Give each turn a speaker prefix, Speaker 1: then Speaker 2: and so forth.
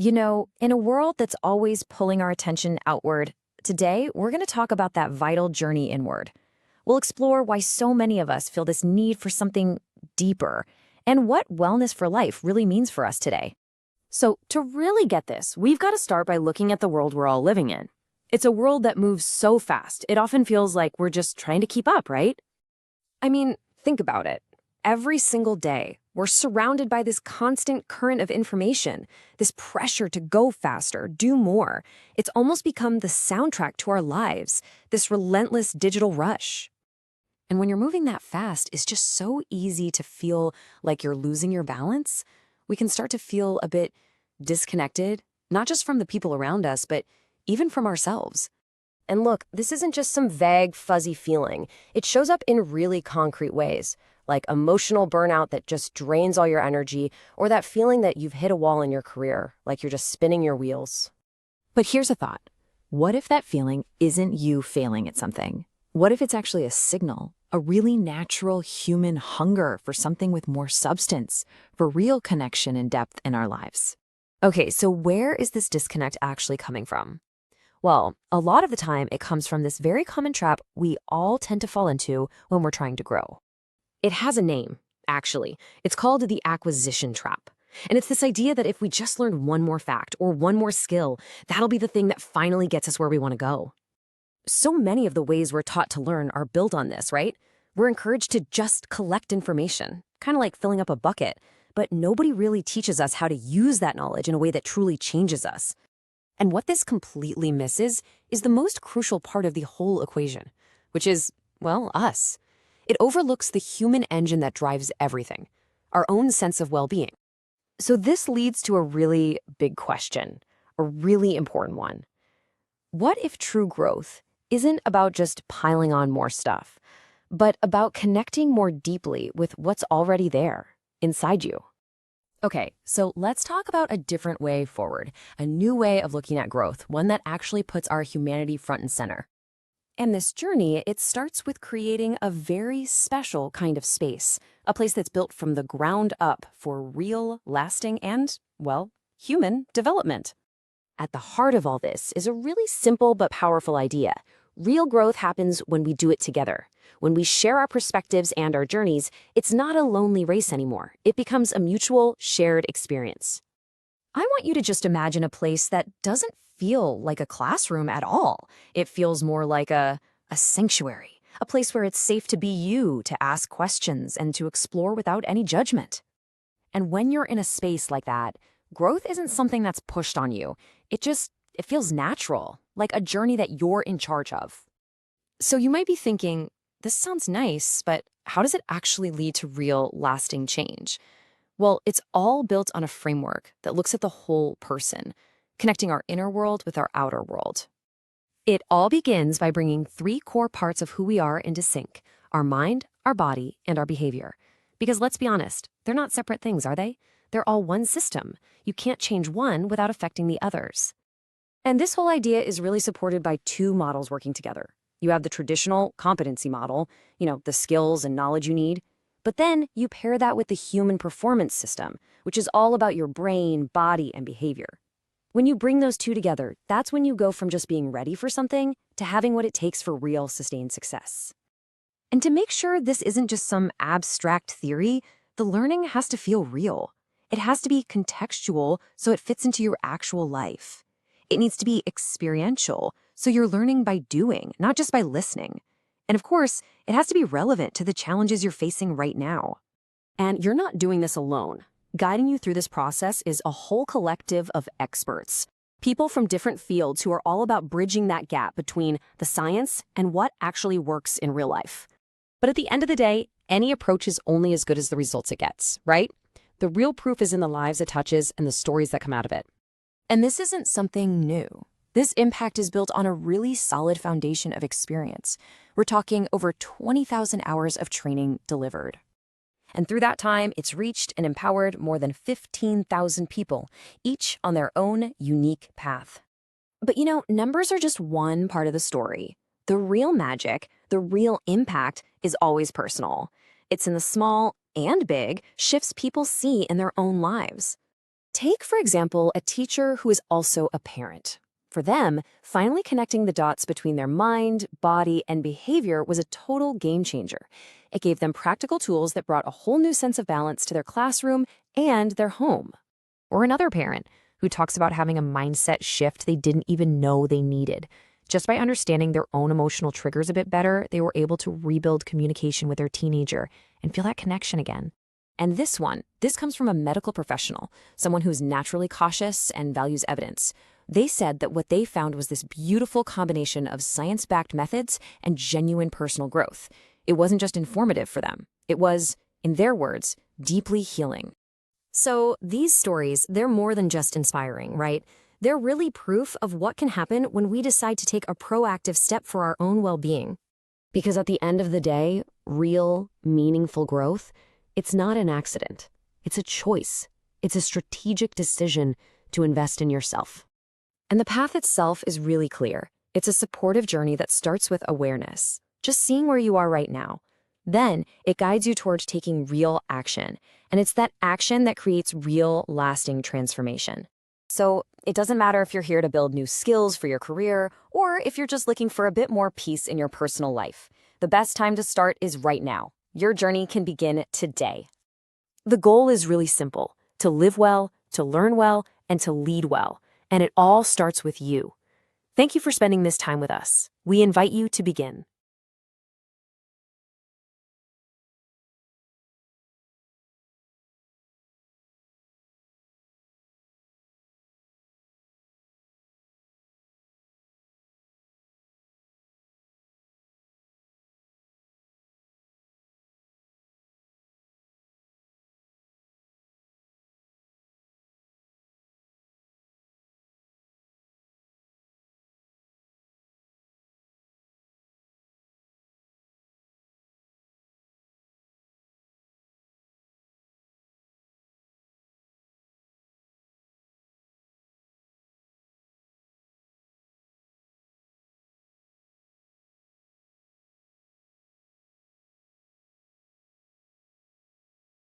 Speaker 1: In a world that's always pulling our attention outward, today we're going to talk about that vital journey inward. We'll explore why so many of us feel this need for something deeper and what wellness for life really means for us today.
Speaker 2: So, to really get this, we've got to start by looking at the world we're all living in. It's a world that moves so fast, it often feels like we're just trying to keep up, right?
Speaker 3: I mean, think about it. Every single day, we're surrounded by this constant current of information, this pressure to go faster, do more. It's almost become the soundtrack to our lives, this relentless digital rush. And when you're moving that fast, it's just so easy to feel like you're losing your balance. We can start to feel a bit disconnected, not just from the people around us, but even from ourselves.
Speaker 4: And look, this isn't just some vague, fuzzy feeling. It shows up in really concrete ways, like emotional burnout that just drains all your energy, or that feeling that you've hit a wall in your career, like you're just spinning your wheels.
Speaker 1: But here's a thought. What if that feeling isn't you failing at something? What if it's actually a signal, a really natural human hunger for something with more substance, for real connection and depth in our lives?
Speaker 3: Okay, so where is this disconnect actually coming from? Well, a lot of the time it comes from this very common trap we all tend to fall into when we're trying to grow. It has a name, actually. It's called the acquisition trap. And it's this idea that if we just learn one more fact or one more skill, that'll be the thing that finally gets us where we want to go. So many of the ways we're taught to learn are built on this, right? We're encouraged to just collect information, kind of like filling up a bucket, but nobody really teaches us how to use that knowledge in a way that truly changes us. And what this completely misses is the most crucial part of the whole equation, which is, well, us. It overlooks the human engine that drives everything, our own sense of well-being. So this leads to a really big question, a really important one. What if true growth isn't about just piling on more stuff, but about connecting more deeply with what's already there, inside you? Okay, so let's talk about a different way forward, a new way of looking at growth, one that actually puts our humanity front and center. And this journey, it starts with creating a very special kind of space, a place that's built from the ground up for real, lasting, and, well, human development. At the heart of all this is a really simple but powerful idea. Real growth happens when we do it together. When we share our perspectives and our journeys, it's not a lonely race anymore. It becomes a mutual, shared experience. I want you to just imagine a place that doesn't feel like a classroom at all. It feels more like a sanctuary, a place where it's safe to be you, to ask questions, and to explore without any judgment. And when you're in a space like that, growth isn't something that's pushed on you. It feels natural, like a journey that you're in charge of. So you might be thinking, this sounds nice, but how does it actually lead to real, lasting change? Well, it's all built on a framework that looks at the whole person, connecting our inner world with our outer world. It all begins by bringing three core parts of who we are into sync: our mind, our body, and our behavior. Because let's be honest, they're not separate things, are they? They're all one system. You can't change one without affecting the others. And this whole idea is really supported by two models working together. You have the traditional competency model, the skills and knowledge you need. But then you pair that with the human performance system, which is all about your brain, body, and behavior. When you bring those two together, that's when you go from just being ready for something to having what it takes for real, sustained success. And to make sure this isn't just some abstract theory, the learning has to feel real. It has to be contextual so it fits into your actual life. It needs to be experiential, so you're learning by doing, not just by listening. And of course, it has to be relevant to the challenges you're facing right now. And you're not doing this alone. Guiding you through this process is a whole collective of experts, people from different fields who are all about bridging that gap between the science and what actually works in real life. But at the end of the day, any approach is only as good as the results it gets, right? The real proof is in the lives it touches and the stories that come out of it. And this isn't something new. This impact is built on a really solid foundation of experience. We're talking over 20,000 hours of training delivered. And through that time, it's reached and empowered more than 15,000 people, each on their own unique path. But numbers are just one part of the story. The real magic, the real impact is always personal. It's in the small and big shifts people see in their own lives.
Speaker 2: Take, for example, a teacher who is also a parent. For them, finally connecting the dots between their mind, body, and behavior was a total game changer. It gave them practical tools that brought a whole new sense of balance to their classroom and their home.
Speaker 3: Or another parent who talks about having a mindset shift they didn't even know they needed. Just by understanding their own emotional triggers a bit better, they were able to rebuild communication with their teenager and feel that connection again.
Speaker 2: And this comes from a medical professional, someone who's naturally cautious and values evidence. They said that what they found was this beautiful combination of science-backed methods and genuine personal growth. It wasn't just informative for them. It was, in their words, deeply healing.
Speaker 4: So these stories, they're more than just inspiring, right? They're really proof of what can happen when we decide to take a proactive step for our own well-being. Because at the end of the day, real, meaningful growth, it's not an accident. It's a choice. It's a strategic decision to invest in yourself.
Speaker 2: And the path itself is really clear. It's a supportive journey that starts with awareness, just seeing where you are right now. Then it guides you towards taking real action. And it's that action that creates real, lasting transformation. So it doesn't matter if you're here to build new skills for your career or if you're just looking for a bit more peace in your personal life. The best time to start is right now. Your journey can begin today.
Speaker 3: The goal is really simple: to live well, to learn well, and to lead well. And it all starts with you. Thank you for spending this time with us. We invite you to begin.